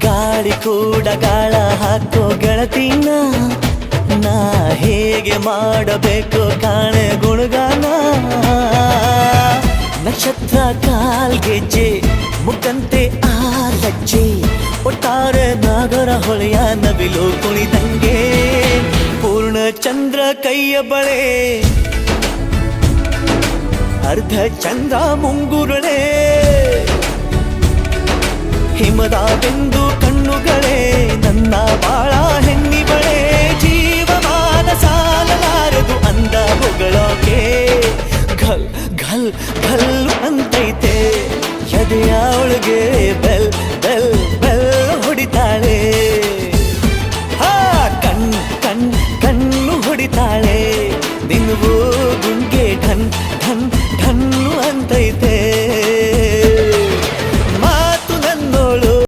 ಗಾಳಿ ಕೂಡ ಗಾಳ ಹಾಕೋ ಗೆಳತಿನ ನಾ ಹೇಗೆ ಮಾಡಬೇಕು ಕಾಣೆ ಗುಣಗಾನ ನಕ್ಷತ್ರ ಕಾಲ್ಗೆಜ್ಜೆ ಮುಖಂತೆ ಆ ಲಜ್ಜೆ ಒಟ್ಟಾರೆ ನಾಗರ ಹೊಳೆಯ ನವಿಲು ಕುಣಿದಂಗೆ ಪೂರ್ಣ ಚಂದ್ರ ಕೈಯ ಬಳೆ ಅರ್ಧ ಚಂದ್ರ ಮುಂಗುರುಳೆ ಹಿಮದ ಬೆಂದು ಕಣ್ಣುಗಳೇ ನನ್ನ ಬಾಳ